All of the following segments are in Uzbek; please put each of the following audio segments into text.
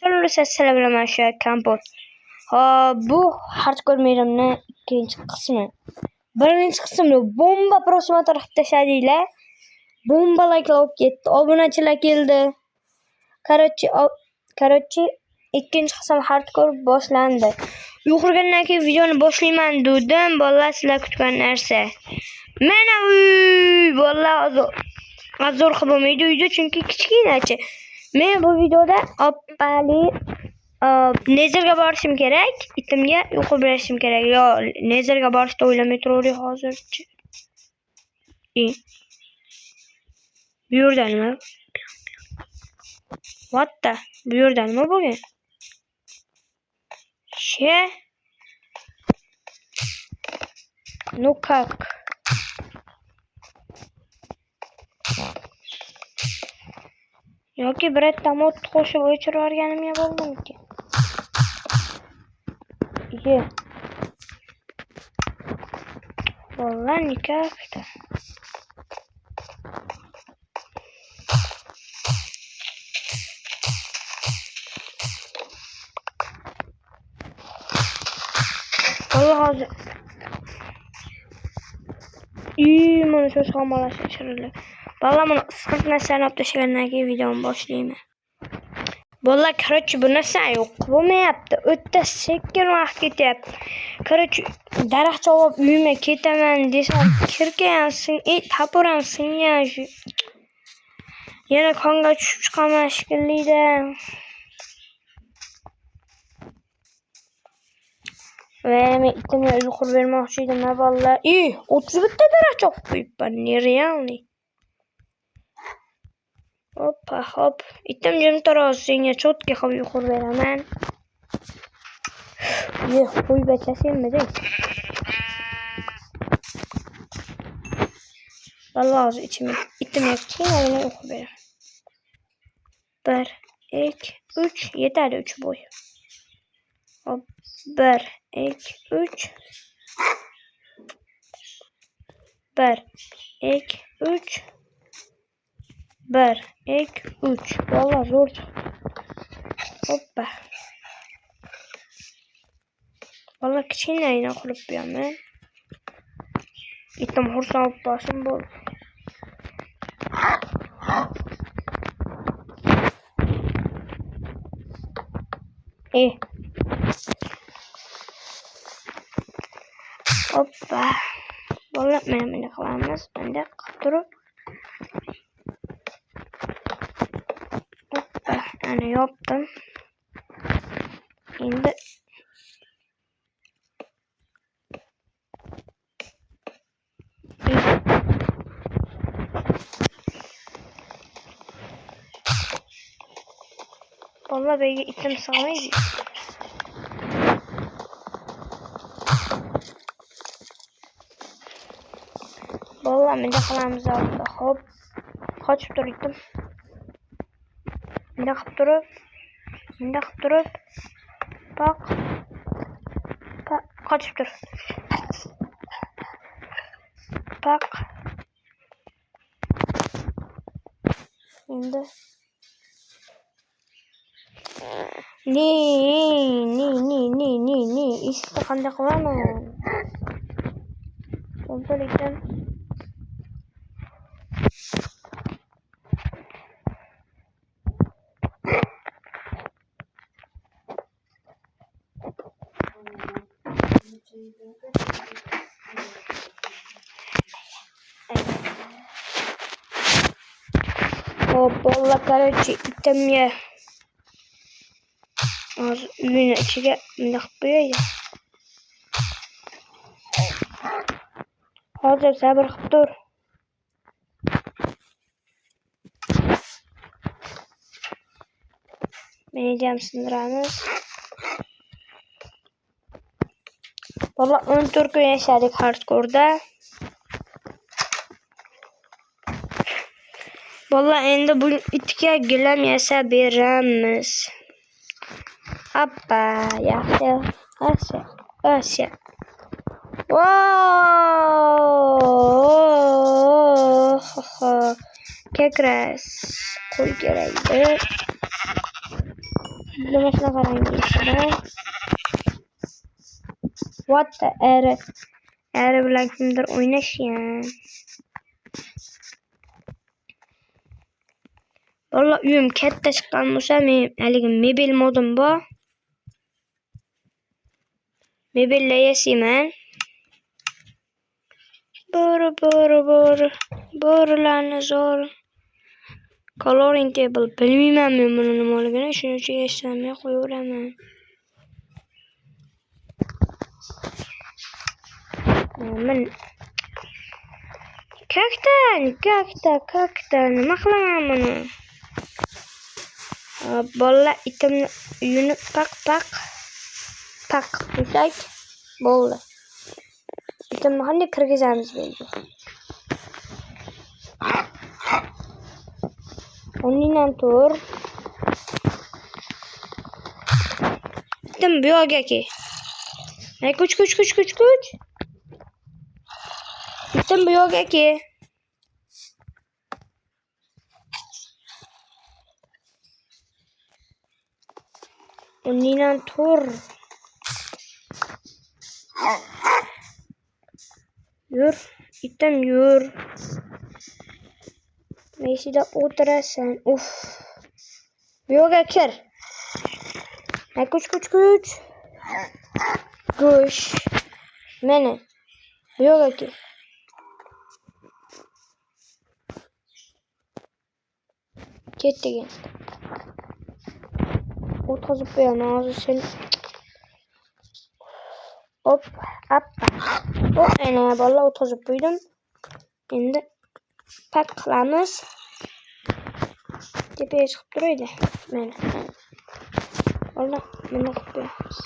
Assalamu alaykum kompot. Bu hardcore meramni ikkinchi qismi. Birinchi qismda bomba prosмотр qilib tashladinglar. Bombalar olib ketdi. Obunachilar keldi. Короче, ikkinchi qism hardcore boshlandi. Yuqurgandan keyin videoni boshlayman dedim. Bolalar sizlar kutgan narsa. Mana bolalar zo'r qilib bo'lmaydi uyda chunki kichkinachi. Men bu videoda oppali Nezerga borishim kerak. Itimga uyqu berishim kerak. Yo, Nezerga borishni o'ylamay turaveray hozircha. Bu yerda nima? What the? Bu yerda nima bo'lgan? Ну как? Yoki biratdan mod qo'shib o'chirib yuborganimga bo'ldimki. Vallahi nikakda. Vallahi mana shu xamalashib chirildi. Vallahi buni qiziq narsani olib tashlagandan keyin videoni boshlayman. Vallahi короче bu narsa yo'q bo'lmayapti. O'ta sekin vaqt ketyapti. Короче daraxt olib uyimga ketaman desam kirgansin, tapuramsin ya. Yana konga tushib chiqaman shekilli-da. Ve men itimga uyqu bermoqchi edim, vallahi. 31 ta daraxt olib qo'yibman. Nerealniy. Hoppa hop. Itim jim taroz senga cho'tga qilib uyqu beraman. Qo'y bachasenmi-da? Vallahi hozir itimga kichkina uyqu beraman. 1, 2, 3 yetadi 3 bo'y. Hop 1, 2, 3. 1, 2, 3. 1, 2, 3. Vallahi zo'r chiqdi. Hoppa. Vallahi kichkinagina qilib qo'yaman. Itim xursand bo'lsin bo'ldi. Hoppa. Vallahi mana qilamiz. Bunday qilib turib. Hoppa, ana yopdim. Endi vallahi bega itim sig'maydi. Vallahi menda qilamiz albatta. Hop. Qochib tur itim. Menda qilib turib. Bak. Qochib tur. Bak. Endi Ne. İşte qanday qilaman? Qo'ldir ekan. Hop, vallahi короче itimga hozir uyini ichiga bunday qilib qo'yaylik. Hozir sabr qilib tur. Menga sindiramiz. Vallahi 14 kun yashadik hardcore'da. Vallahi endi bu itga gilam yasab beramiz. Hoppa, yaxshi. Asya. Kekras qo'y kerakdi. Demesine karayım işte. What the ere. Ere bilen kimdir oynaş ya. Valla uyum katta çıkan olsa men mobil modum bu. Mobille yesimen. Borularni zor. Coloring table bilmayman men buni nimaligini, shuning uchun yechmay qo'yaveraman. Men kakta nima qilaman buni? Bolalar itimni uyini pak qilsak bo'ldi. Itimni qanday kirgizamiz bo'ldi. Ondan tur. Itim bu yoqqa ke. Kuch. Itim bu yoqqa ke. Ondan tur. Yur, itim yur. Meşide oturasan. Uf. Bu yoqqa kir. Kuch. Kuch. Mene. Bu yoqqa ke. Ketdi gen. O'tkazib qo'yaman hozir sen. Hop, appa. Ana bola o'tkazib qo'ydim. Endi pak qilamiz. Tepaga chiqib turaydi. Mana. Bola mana qilib qo'yamiz.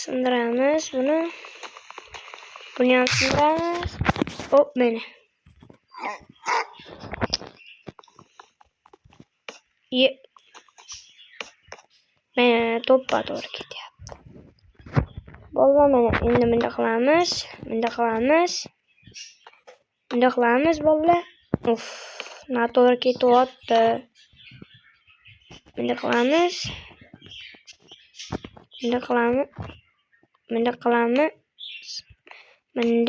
Sindiramiz buni. Buni ham sindiramiz. Hop, mana. Mana to'ppa to'g'ri ketyapti. Bo'ldi, mana endi bunday qilamiz. Bo'ldi. Uf, noto'g'ri ketyapti. Bunday qilamiz. Bunday.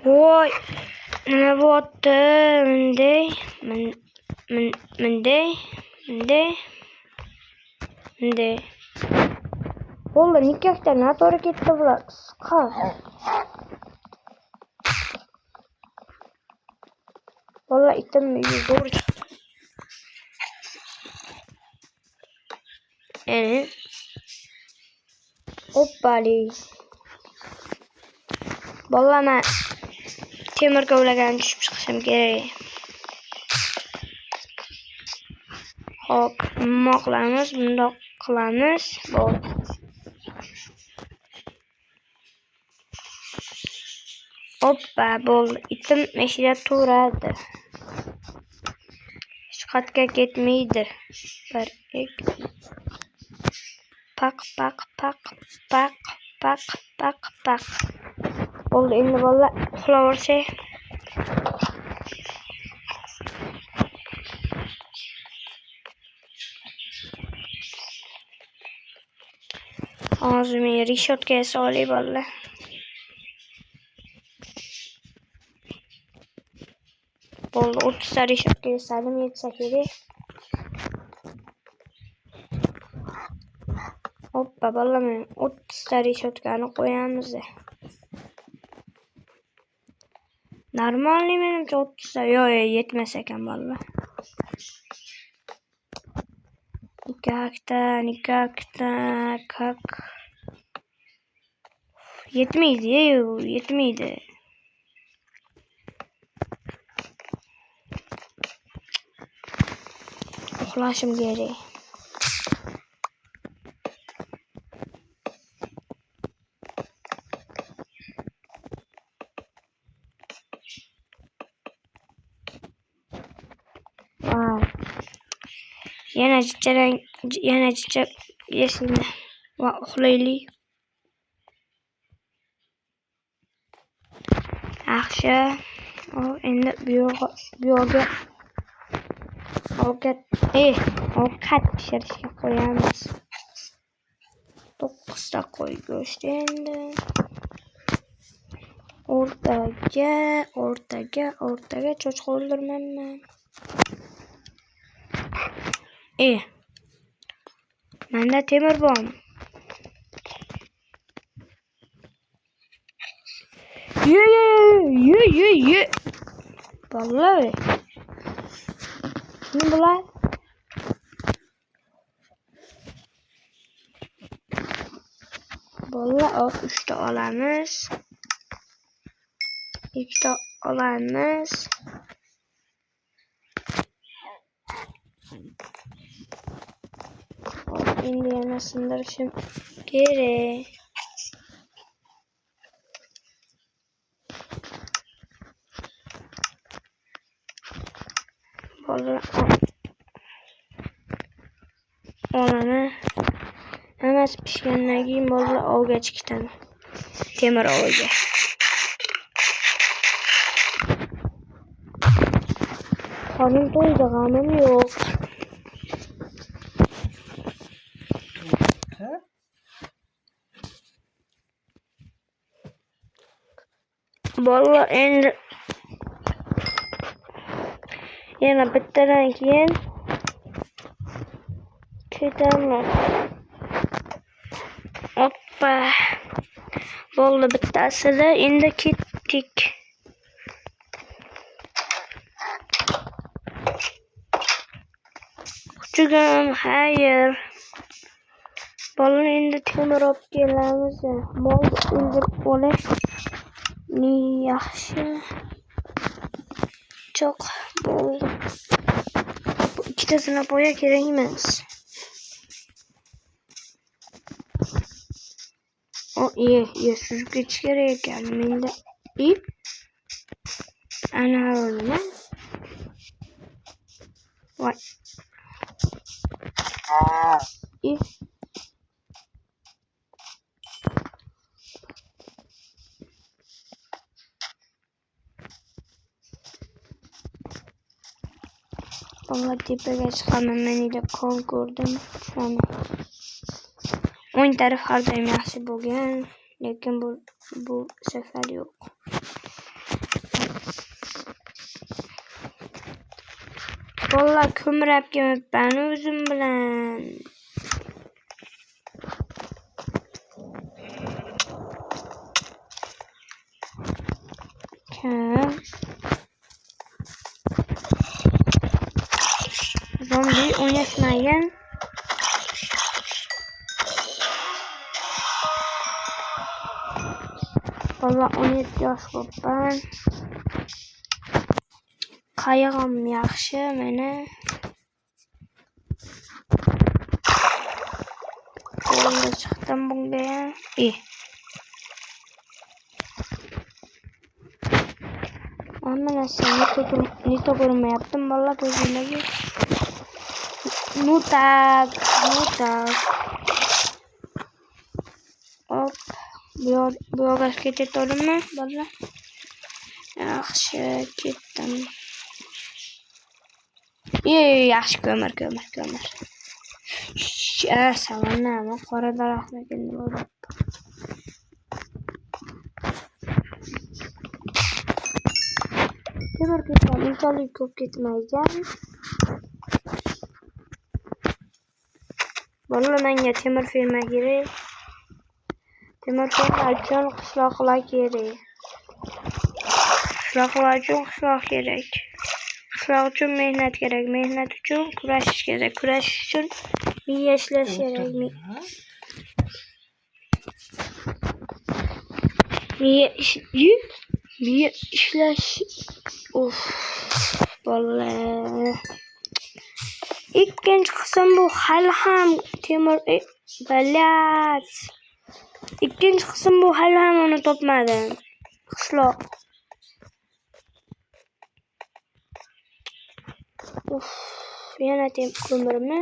Voy, nima bo'pti? Bunday. Bo'ldi, nikahda noto'g'ri ketdi bular. Qisqa. Valla itim zo'r chiqdi. Hoppali. Valla men temir kovlagan tushib chiqishim kerak. Hop, bundoq qilamiz. Bo'ldi. Hoppa, bo'ldi. Itim mashina turadi. Hech qayerga ketmaydi. Bir pak. Bo'ldi, endi bola uxlaversa. Hozir men rishotga solib bola. Bo'ldi, 30 ta rishotga salim yetsa kerak. Hoppa, bola men 30 ta rishotkani qo'yamiz. Normalniy menimcha 30 ta yo'q, yetmas ekan bola. Nikakta. Yetmaydi. Uxlashim kerak. yana chicha yesinlar va uxlaylik. Yaxshi. Endi bu yo'lga ovqat pishirishga qo'yamiz. 9 ta qo'y go'shti endi. O'rtaga cho'chqa o'ldirmayman. Menda temir bormi? Ye. Vallahi. Ne bular? Vallahi 3 ta olamiz. 2 ta olamiz. Endi yana sindirishim kerak. Olani hammasi pishgandan keyin bolalar ovga chiqadi. Temir ovga. Qonim to'ydi, g'amim yo'q. Bolalar endi yana bittadan keyin ketaman. Hoppa. Bo'ldi bittasida, endi ketdik. Kuchugim, hayır. Bolalar endi temir olib kelamiz. Mol o'ldirib olish. Yaxshi. Çok bo'ldi. Bu ikkitasini boya kerak emas. Suzib ketish kerak ekan. Menda ana nima? Voy. Vallahi tepaga chiqaman, men kon ko'rdim. Shuni. O'ng taraf har doim yaxshi bo'lgan, lekin bu safar yo'q. Vallahi ko'mirab kelibman o'zim bilan. Zombi o'ynashmagan. Vallahi 17 yosh bo'libman. Qayig'im yaxshi meni. Qo'lga chiqdim bunga. Hamma narsa neto ko'rmayaptim. Vallahi ko'zimdagi nutak. Hop. Bu yoqqa ketadimmi? Vallahi. Yaxshi ketdim. Yaxshi ko'mir. Salonnami? Qora daraxtni keldim o'rab. Temir ketgan, insonlik ko'p ketmaygan. Vallahi menga temir firma kerak. Temir firma uchun qishloqlar kerak. Qishloqlar uchun qishloq kerak. Qishloq uchun mehnat kerak. Mehnat uchun kurashish kerak. Kurashish uchun miya ishlash kerak. Miya ishlash. Vallahi. Ikkinchi qism bu hali ham temir balat. Ikkinchi qism bu hali ham uni topmadim. Qishloq. yana ko'mirmi?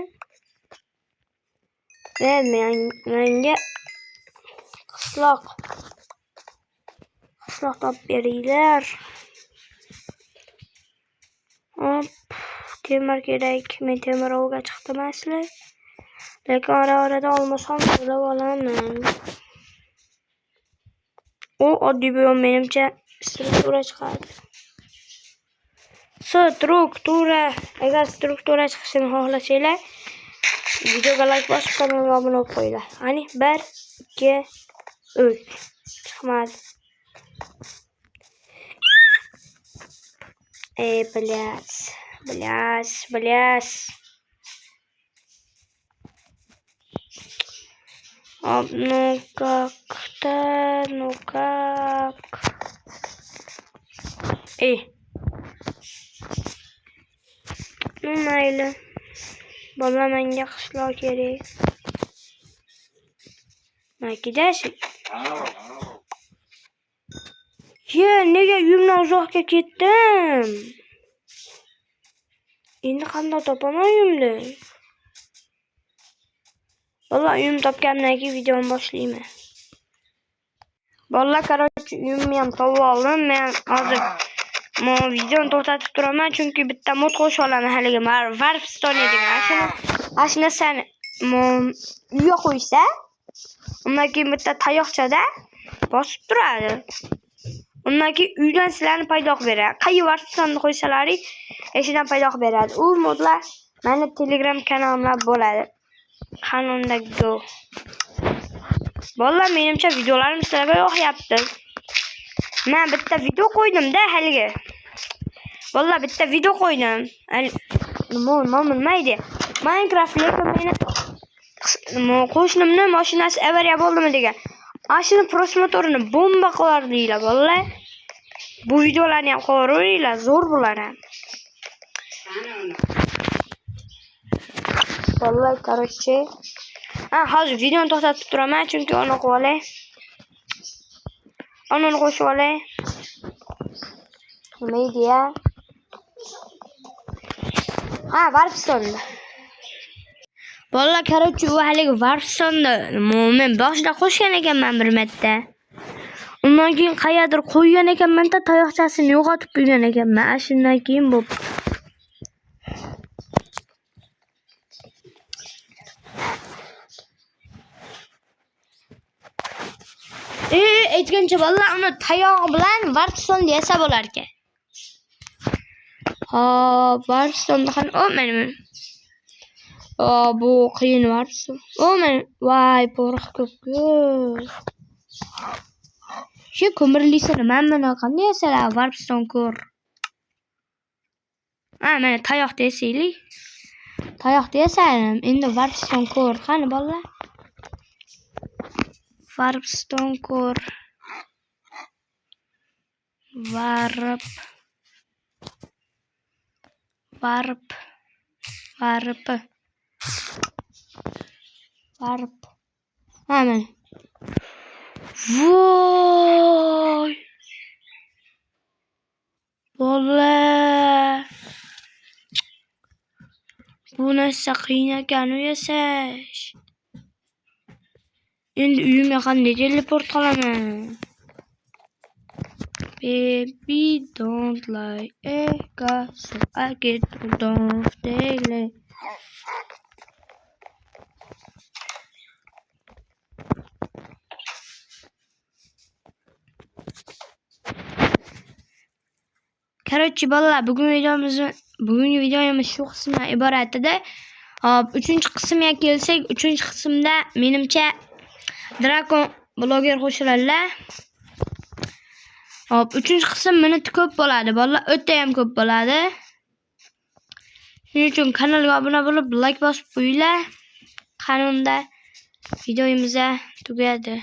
Menga qishloq topib beringlar. Hop, temir kerak. Men temir ovga chiqdim asli. Lekin orada olmasam to'lab olaman. U oddiy bu menimcha struktura chiqadi. Struktura. Agar struktura chiqishini xohlasanglar, videoga like bosib, kanalga obuna bo'lib qo'yinglar. Qani 1 2 3 chiqmadi. Блядь. Ну как? Ну mayli. Bola menga qishloq kerak. Makidasi. Nega uyimdan uzoqqa ketdim? Endi qanday topaman uyimni? Bola uyim topgandan keyin videoni boshlayman. Bola, короче, uyimni ham topib oldim. Men hozir videoni to'xtatib turaman, chunki bitta mod qo'shib olaman haligi Warpstone degan. Ashuna seni uyga qo'ysa, undan keyin bitta tayoqchada bosib turadi. Undan keyin uydan sizlarni paydo qilib beradi. Qaysi Warpstone'ni qo'ysalaring, eshidan paydo qilib beradi. U modlar meni Telegram kanalimda bo'ladi. Qanunda go. Bolalar, menimcha videolarim sizlarga yoqyapti. Men bitta video qo'ydim-da haligi. Bolalar, bitta video qo'ydim. Nima edi? Minecraft lekin meni qo'shnimning mashinasi avariya bo'ldimi degan. Ashuni prosmotorini bomba qilardinglar, bolalar. Bu videolarni ham qo'yinglar, zo'r bo'ladi. Bolalar, короче, hozir videoni to'xtatib turaman, chunki uni qo'yib olay. Uni qo'shib olay. Nima edi ya? Warpstone. Bolalar, короче, u haligi Warpstone'ni men boshida qo'shgan ekanman bir marta. Undan keyin qayerdir qo'ygan ekanman, tayoqchasini yo'qotib qo'ygan ekanman. Shundan keyin bo'pti. Aytgancha bolalar, uni tayog'i bilan Warpstone desa bo'lar ekan. Warpstone qani? Bu qiyin Warpstone. Voy, porq ko'p. Shu ko'mirlisini mana qanday yasalar Warpstone ko'r. Mana tayoq desaylik. Tayoq desam, endi Warpstone ko'r. Qani bolalar? Warpstone ko'r. Warp. Aman. Voy. Bolalar. Bu narsa qiyin ekan yasash. Endi uyimga qanday teleport qilaman? Baby don't lie, so I get don't daily. Короче, bolalar, bugungi videomiz shu qismdan iborat edi. Hop, 3-qismga kelsak, 3-qismda menimcha Dragon Blogger qo'shiladilar. Hop, 3-qism minut ko'p bo'ladi, bolalar, o'ta ham ko'p bo'ladi. Shuning uchun kanalga obuna bo'lib, like bosib qo'yinglar. Qanunda videomiz tugadi.